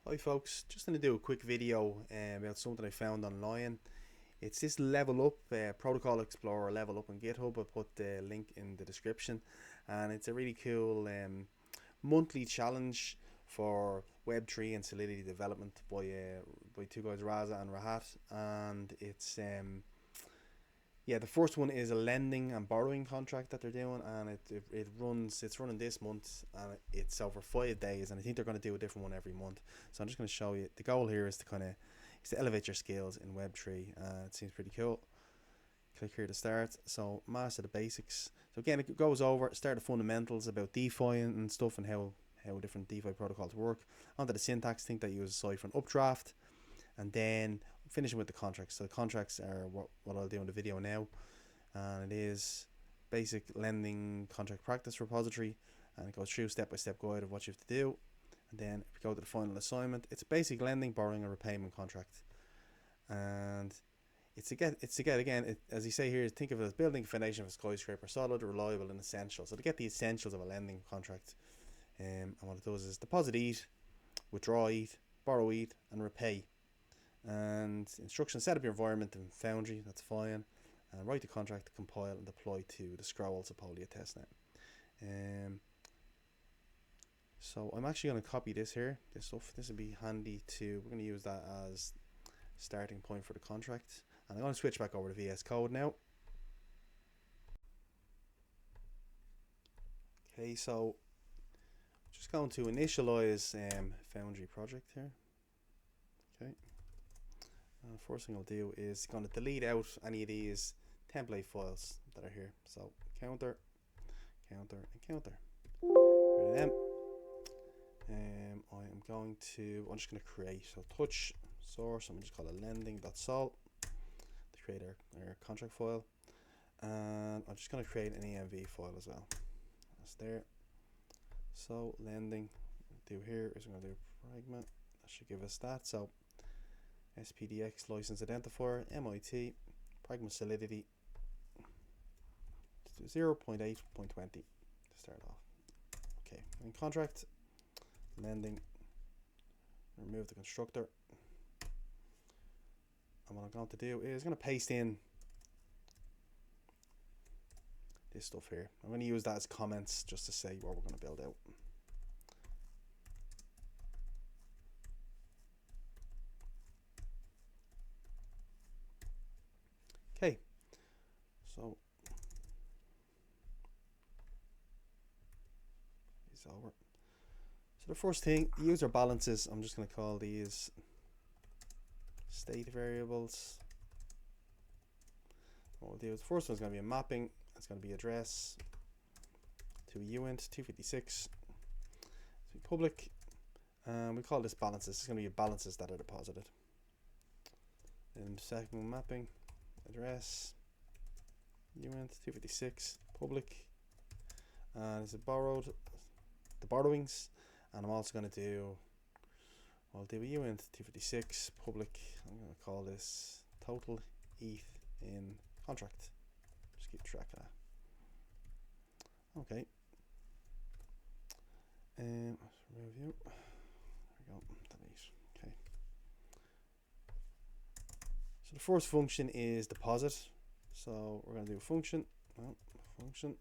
Hi folks, just going to do a quick video about something I found online. It's this Level Up Protocol Explorer Level Up on GitHub. I put the link in the description, and it's a really cool monthly challenge for Web3 and Solidity development by two guys, Raza and Rahat, and it's yeah, the first one is a lending and borrowing contract that they're doing, and it's running this month, and it's over 5 days, and I think they're going to do a different one every month. So I'm just going to show you. The goal here is to elevate your skills in Web3. It seems pretty cool. Click here to start. So master the basics. So again, it goes over start the fundamentals about DeFi and stuff, and how different DeFi protocols work. Onto the syntax, think that you use cipher and updraft, and then finishing with the contracts. So the contracts are what I'll do in the video now, and it is basic lending contract practice repository, and it goes through step-by-step guide of what you have to do. And then if we go to the final assignment, it's a basic lending, borrowing, and repayment contract, and it's to get again, as you say here, think of it as building a foundation of a skyscraper, solid, reliable, and essential. So to get the essentials of a lending contract, and what it does is deposit ETH, withdraw ETH, borrow ETH, and repay. And instructions: set up your environment in Foundry, that's fine, and write the contract, compile and deploy to the scrolls of Polia testnet. So I'm actually going to copy this here, this stuff. This will be handy we're going to use that as starting point for the contract, and I'm going to switch back over to VS Code now. Okay, so just going to initialize Foundry project here. Okay. First thing I'll do is going to delete out any of these template files that are here. So counter, and counter. Here I am. I'm just going to create. So touch source. I'm just call it lending.sol to create our contract file, and I'm just going to create an env file as well. That's there. So lending. What we'll do here is we're going to do pragma. That should give us that. So SPDX license identifier, MIT, pragma solidity 0.8.20 to start off. Okay, in contract, lending, remove the constructor. And what I'm going to do is I'm going to paste in this stuff here. I'm going to use that as comments just to say what we're going to build out. Okay, so it's over. So the first thing, user balances, I'm just going to call these state variables. What we'll do is the first one's going to be a mapping. It's going to be address to uint 256. So public, we call this balances. It's going to be balances that are deposited. And second mapping, address uint 256 public, and it's borrowed the borrowings, and I'm also going to do I'll do a uint 256 public. I'm going to call this total ETH in contract. Just keep track of that. Okay. Review. There we go. Delete. Okay. So the first function is deposit. So we're going to do a function. Function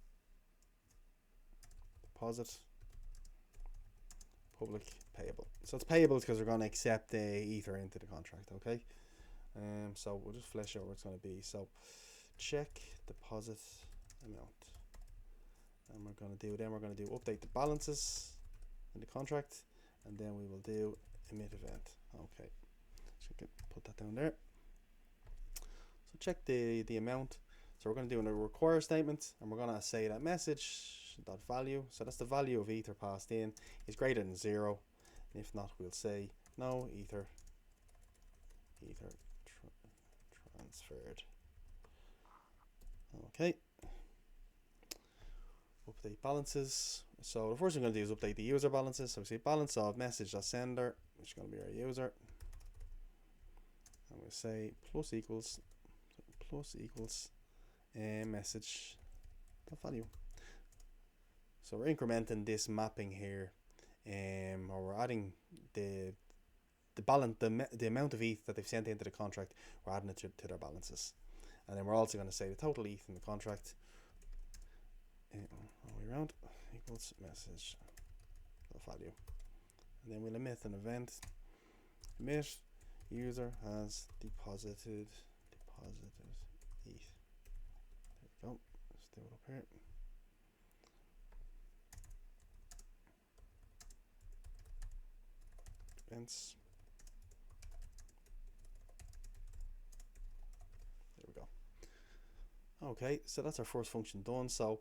deposit public payable. So it's payable because we're going to accept the ether into the contract. Okay. So we'll just flesh out what it's going to be. So check deposit amount, and we're going to do update the balances in the contract, and then we will do emit event. Okay. So put that down there. So check the amount. So we're going to do a require statement, and we're going to say that message dot value. So that's the value of ether passed in is greater than 0. And if not, we'll say no ether transferred. Okay. Update balances. So the first thing we're going to do is update the user balances. So we say balance of message.sender, which is going to be our user, and we say plus equals message value. So we're incrementing this mapping here, or we're adding the the amount of ETH that they've sent into the contract, we're adding it to their balances. And then we're also going to say the total ETH in the contract, all the way around, equals message value. And then we'll emit an event. Emit user has deposited ETH. There we go. Let's do it up here. Events. There we go. Okay, so that's our first function done. So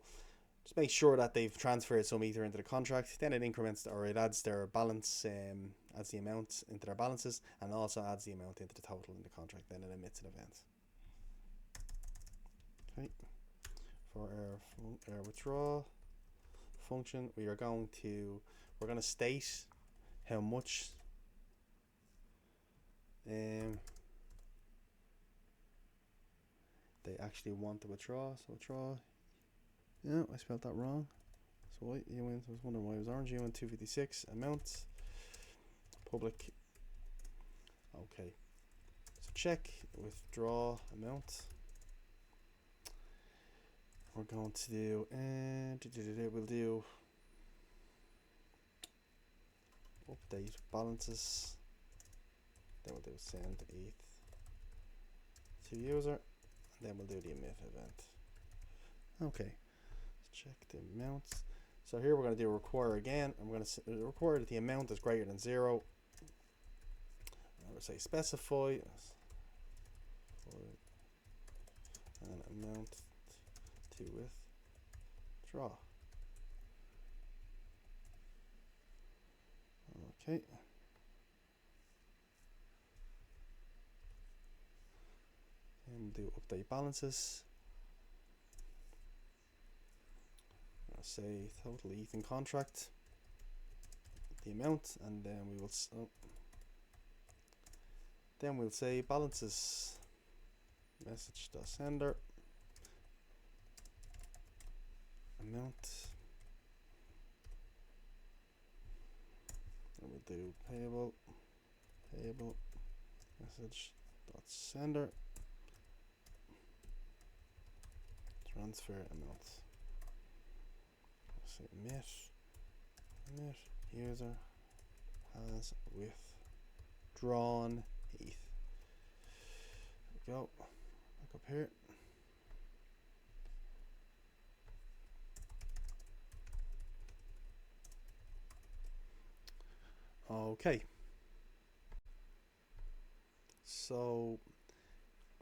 just make sure that they've transferred some Ether into the contract. Then it increments, or it adds their balance, adds the amount into their balances, and also adds the amount into the total in the contract. Then it emits an event. Okay. For our withdraw function, we're going to state how much they actually want to withdraw. So withdraw. Yeah, I spelled that wrong. So what you went? I was wondering why it was orange. You went 256 amount public. Okay. So check withdraw amount. We're going to do we'll do update balances. Then we'll do send ETH to user, and then we'll do the emit event. Okay, let's check the amounts. So here we're going to do require again. I'm going to require that the amount is greater than 0. I would say specify an amount to withdraw. Okay. And do update balances. I'll say total ETH in contract, the amount, and then we will then we'll say balances message.sender amount, and we'll do payable message.sender transfer amount. So emit user has withdrawn ETH. There we go. Back up here. Okay. So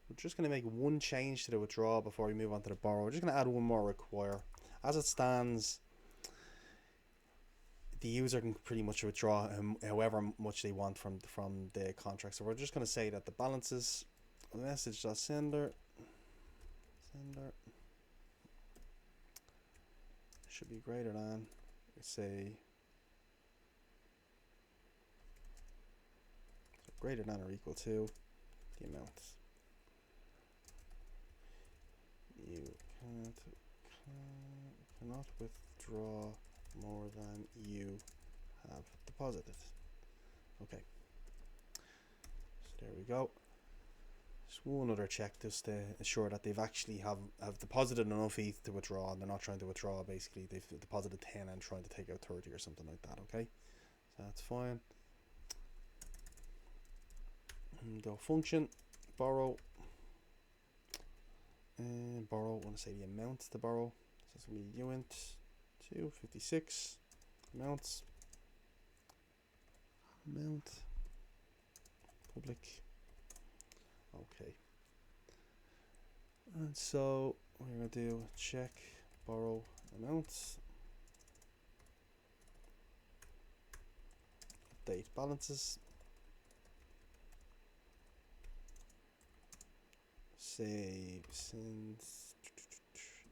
we're just going to make one change to the withdraw before we move on to the borrow. We're just going to add one more require. As it stands, the user can pretty much withdraw however much they want from the contract. So we're just going to say that the balances message.sender should be greater than, we say, greater than or equal to the amount. You cannot withdraw more than you have deposited. Okay, so there we go. Just one other check just to ensure that they've actually have deposited enough ETH to withdraw, and they're not trying to withdraw. Basically, they've deposited 10 and trying to take out 30 or something like that. Okay, so that's fine. And go function borrow, and borrow. I want to say the amount to borrow. So it's going to be uint 256 amount public. Okay, and so we're going to do check borrow amount, update balances, say send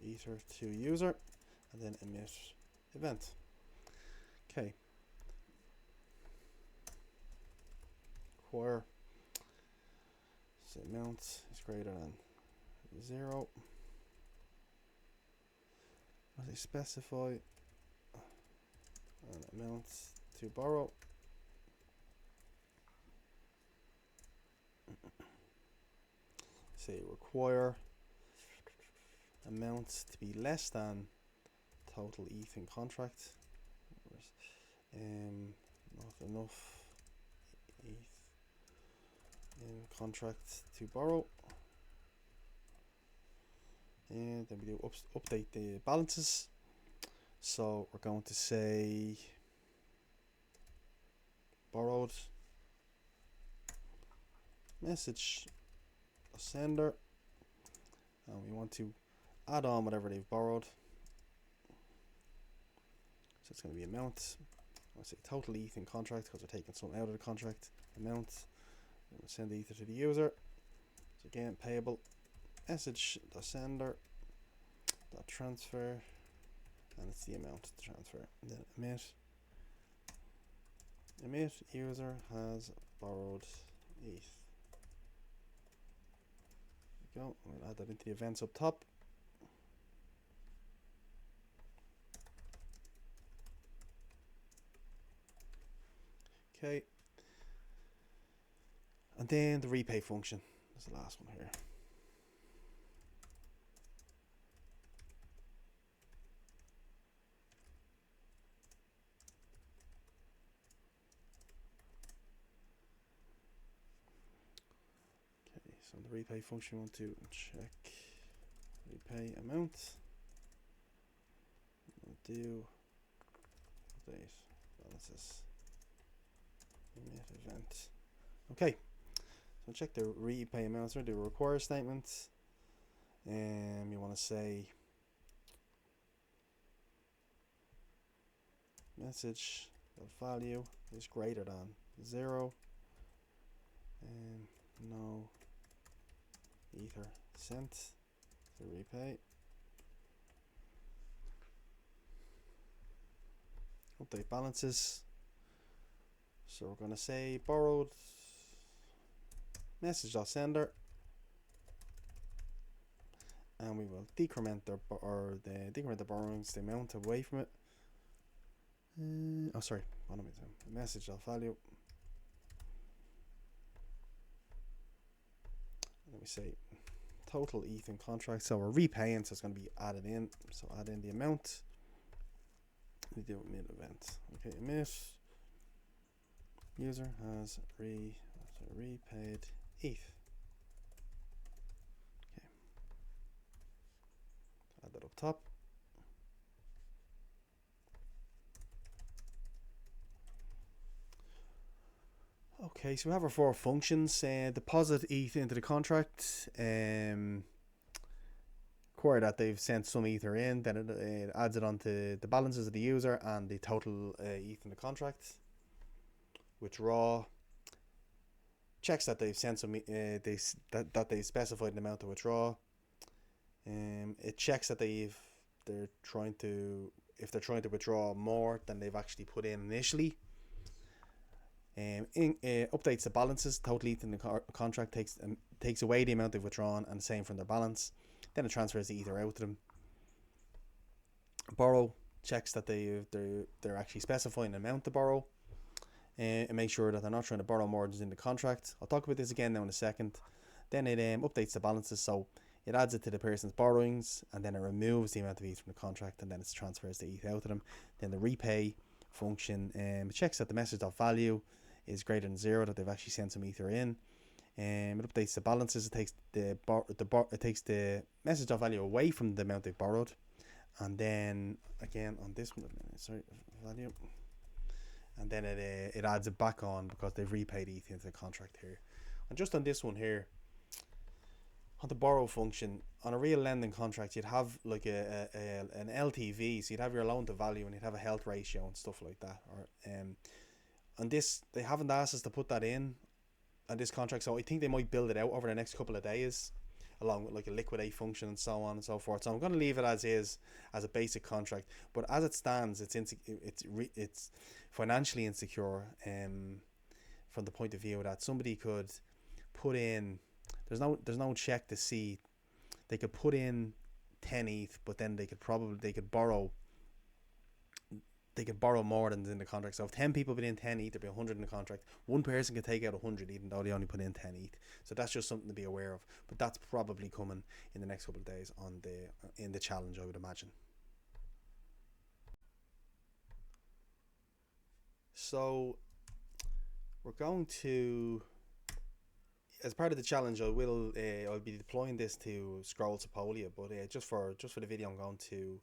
ether to user, and then emit event. Okay, require so amount is greater than 0. As I specify an amount to borrow say require amount to be less than total ETH in contract. Not enough ETH in contract to borrow. And then we do update the balances. So we're going to say borrowed message sender, and we want to add on whatever they've borrowed. So it's going to be amount. I'll say total ETH in contract because we're taking some out of the contract. Amount. We'll send the Ether to the user. So again, payable message sender transfer, and it's the amount to transfer. And then emit user has borrowed ETH. There we go. We'll add that into the events up top. Okay. And then the repay function is the last one here. Okay, so the repay function, we want to check repay amount. We'll do update balances. Emit event. Okay, so check the repay amounts or the require statements. You want to say message value is greater than 0, and no Ether sent to repay. Update balances. So we're going to say borrowed message.sender, and we will decrement decrement the borrowings, the amount away from it. Oh, sorry, what am I doing? Message.value. And then we say total ETH in contract. So we're repaying, so it's going to be added in. So add in the amount. We do emit event. Okay, emit user has repaid ETH. Okay, add that up top. Okay, so we have our 4 functions. Deposit ETH into the contract. Query that they've sent some Ether in, then it adds it onto the balances of the user and the total ETH in the contract. Withdraw. Checks that they've sent some that they specified an amount to withdraw. It checks that if they're trying to withdraw more than they've actually put in initially. Updates the balances. Total ETH in the contract takes away the amount they've withdrawn and the same from their balance. Then it transfers the Ether out to them. Borrow. Checks that they're actually specifying an amount to borrow. And make sure that they're not trying to borrow more than in the contract. I'll talk about this again now in a second. Then it updates the balances, so it adds it to the person's borrowings, and then it removes the amount of ETH from the contract, and then it transfers the ETH out to them. Then the repay function checks that the message.value is greater than 0, that they've actually sent some Ether in. It updates the balances. It takes it takes the message.value away from the amount they've borrowed, and then again on this one, value. And then it adds it back on because they've repaid ETH into the contract here. And just on this one here, on the borrow function, on a real lending contract, you'd have like an LTV, so you'd have your loan to value and you'd have a health ratio and stuff like that. Or on this, they haven't asked us to put that in on this contract, so I think they might build it out over the next couple of days, along with like a liquidate function and so on and so forth. So I'm going to leave it as is, as a basic contract. But as it stands, it's financially insecure from the point of view that somebody could put in, there's no check to see, they could put in 10 ETH, but then they could borrow they can borrow more than in the contract. So if 10 people put in 10 ETH, there'll be 100 in the contract. One person can take out 100 even though they only put in 10 ETH. So that's just something to be aware of. But that's probably coming in the next couple of days on in the challenge, I would imagine. So we're going to, as part of the challenge, I'll be deploying this to Scroll Sepolia, but just for the video, I'm going to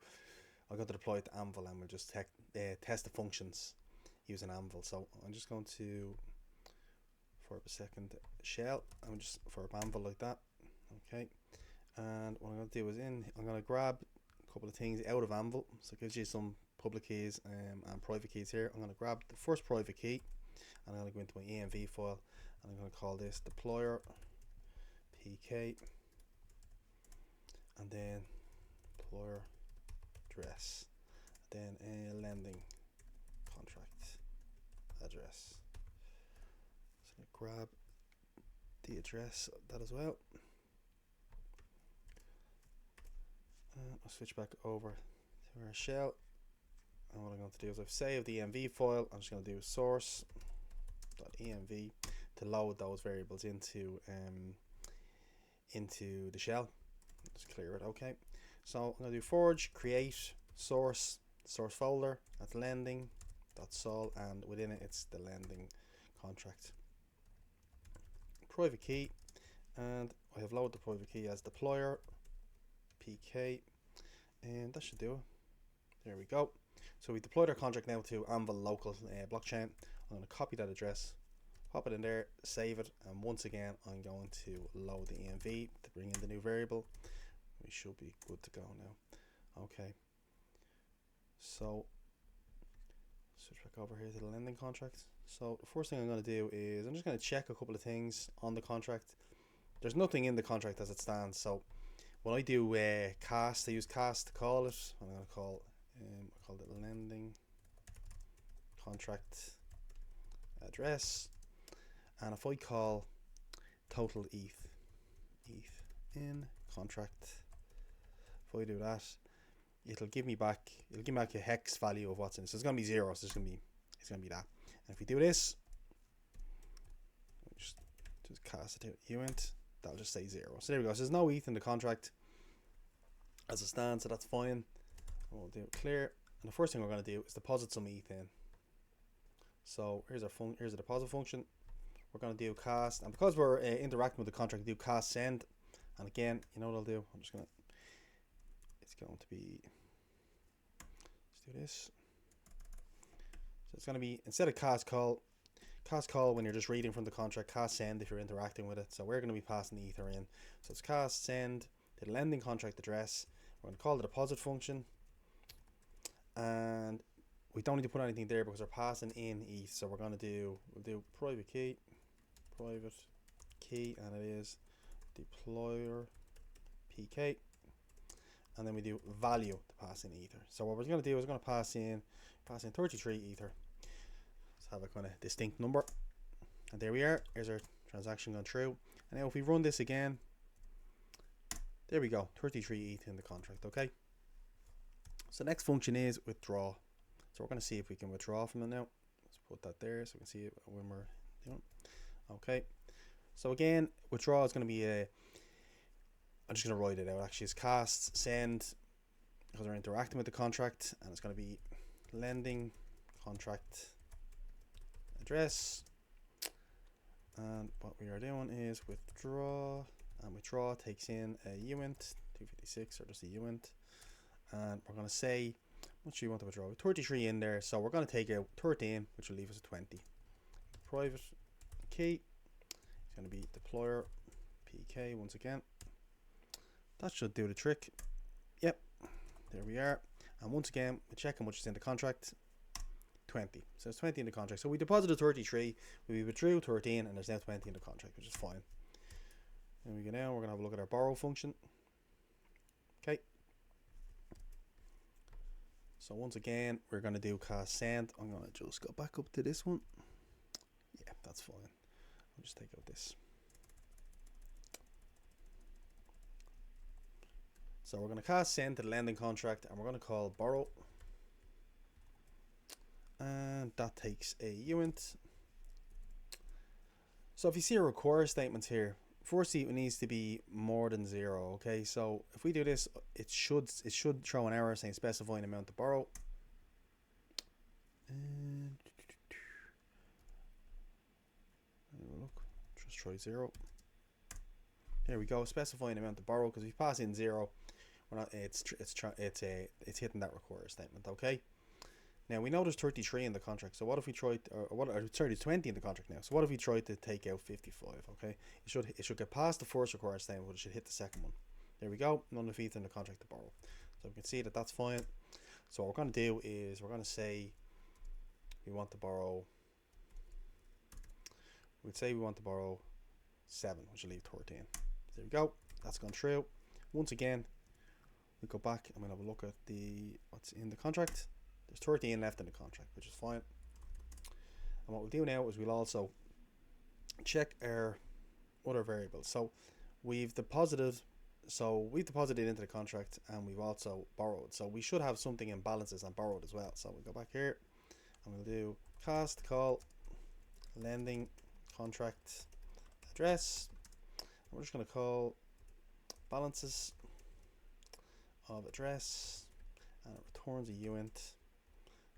deploy it to Anvil, and we'll just test the functions using Anvil. So I'm just going to, for a second, shell. I'm just for Anvil like that. Okay. And what I'm going to do is I'm going to grab a couple of things out of Anvil. So it gives you some public keys and private keys here. I'm going to grab the first private key, and I'm going to go into my env file, and I'm going to call this deployer pk, and then deployer address, then a lending contract address. So grab the address of that as well. I'll switch back over to our shell, and what I'm going to do is I've saved the env file. I'm just going to do source.env to load those variables into the shell. Just clear it. Okay, so I'm going to do forge create source folder, that's lending.sol, and within it it's the lending contract private key, and I have loaded the private key as deployer pk, and that should do it. There we go. So we deployed our contract now to Anvil local blockchain. I'm going to copy that address, pop it in there, save it, and once again I'm going to load the env to bring in the new variable. We should be good to go now. Okay, so switch back over here to the lending contract. So the first thing I'm going to do is I'm just going to check a couple of things on the contract. There's nothing in the contract as it stands, so when I do cast, I use cast to call it. I'm going to call it lending contract address, and if I call total ETH in contract, if I do that, it'll give me back a hex value of what's in it. So it's going to be 0, so it's going to be that. And if we do this, just cast it to uint, that'll just say 0. So there we go. So there's no ETH in the contract as it stands, so that's fine. We'll do clear, and the first thing we're going to do is deposit some ETH in. So here's a deposit function. We're going to do cast, and because we're interacting with the contract, do cast send. And again, you know what I'll do? It's going to be, let's do this. So it's going to be, instead of cast call when you're just reading from the contract, cast send if you're interacting with it. So we're going to be passing the ether in. So it's cast send to the lending contract address. We're going to call the deposit function, and we don't need to put anything there because we're passing in ETH. So we'll do private key, and it is deployer pk, and then we do value to pass in ether. So what we're going to do is we're going to pass in 33 ether. Let's have a kind of distinct number, and there we are. Here's our transaction gone through. And now if we run this again, there we go, 33 ETH in the contract. Okay, so next function is withdraw. So we're going to see if we can withdraw from it now. Let's put that there so we can see it when we're doing. Okay, so again, withdraw is going to be I'm just going to write it out actually. It's cast send because we're interacting with the contract, and it's going to be lending contract address, and what we are doing is withdraw, and withdraw takes in a uint 256 or just a uint, and we're going to say what do you want to withdraw? 33 in there, so we're going to take out 13, which will leave us a 20. Private key is going to be deployer pk once again. That should do the trick. Yep, there we are. And once again, we're checking which is in the contract. 20. So it's 20 in the contract. So we deposited 33, we withdrew 13, and there's now 20 in the contract, which is fine. There we go. Now we're going to have a look at our borrow function. Okay. So once again, we're going to do cast send. I'm going to just go back up to this one. Yeah, that's fine. I'll just take out this. So we're going to cast send to the lending contract, and we're going to call borrow. and that takes a uint. So if you see a require statement here, firstly it needs to be more than 0. Okay, so if we do this, it should throw an error saying specifying amount to borrow. And look, just try 0. There we go, specifying amount to borrow, because if you pass in 0, we're not, it's hitting that require statement. Okay. Now we know there's 33 in the contract. So what if we tried, sorry, there's 20 in the contract now. So what if we tried to take out 55? Okay, it should get past the first require statement, but it should hit the second one. There we go. None of ETH in the contract to borrow. So we can see that that's fine. So what we're going to do is we're going to say we want to borrow. We'd say we want to borrow 7, which will leave 13. There we go. That's gone through. Once again, we go back and we'll have a look at what's in the contract. There's 13 left in the contract, which is fine. And what we'll do now is we'll also check our other variables. So we've deposited into the contract, and we've also borrowed. So we should have something in balances and borrowed as well. So we'll go back here and we'll do cast call lending contract address. And we're just going to call balances of address, and it returns a uint,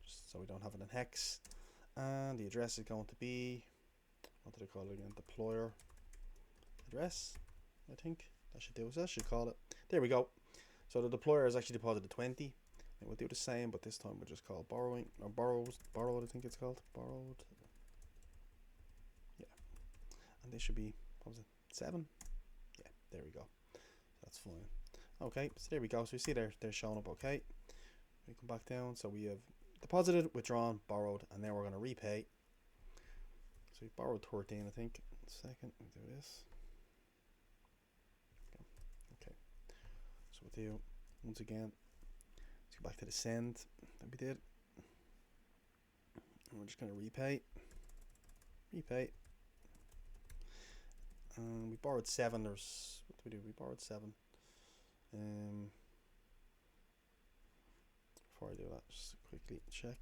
so we don't have it in hex. And the address is going to be, what did I call it again? Deployer address, I think. That should do it. That should call it. There we go. So the deployer is actually deposited 20. And we'll do the same, but this time we'll just call borrowing, or borrowed, I think it's called. Borrowed. Yeah. And this should be, what was it? 7? Yeah, there we go. That's fine. Okay, so there we go. So you see they're showing up okay. We come back down. So we have deposited, withdrawn, borrowed, and now we're going to repay. So we borrowed 13, I think. 1 second, we'll do this. Okay. So we'll do, once again, let's go back to the send that we did. And we're just going to repay. Repay. And we borrowed 7. There's, what did we do? We borrowed 7. Before I do that, just quickly check.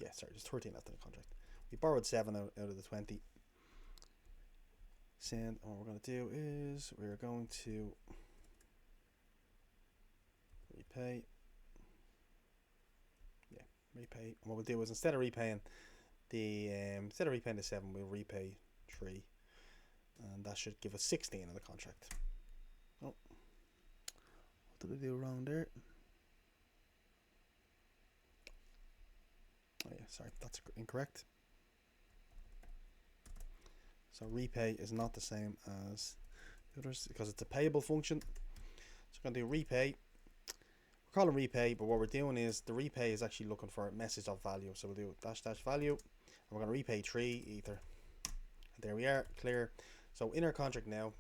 Yeah, sorry, there's 13 left in the contract. We borrowed 7 out of the 20. Send, and what we're going to do is we're going to repay. Yeah, repay. And what we'll do is instead of repaying the 7, we'll repay 3, and that should give us 16 in the contract. Oh, what did I do wrong there? Oh yeah, sorry, that's incorrect. So repay is not the same as the others because it's a payable function. So we're going to do repay. We're calling repay, but what we're doing is the repay is actually looking for a message of value. So we'll do dash value, and we're going to repay 3 ether. And there we are, clear. So in our contract now,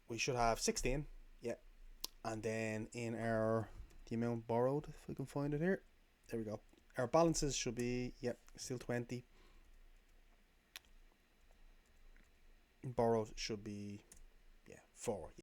we should have 16, yeah. And then in our the amount borrowed, if we can find it here, there we go. Our balances should be, yep, still 20. Borrowed should be, yeah, 4.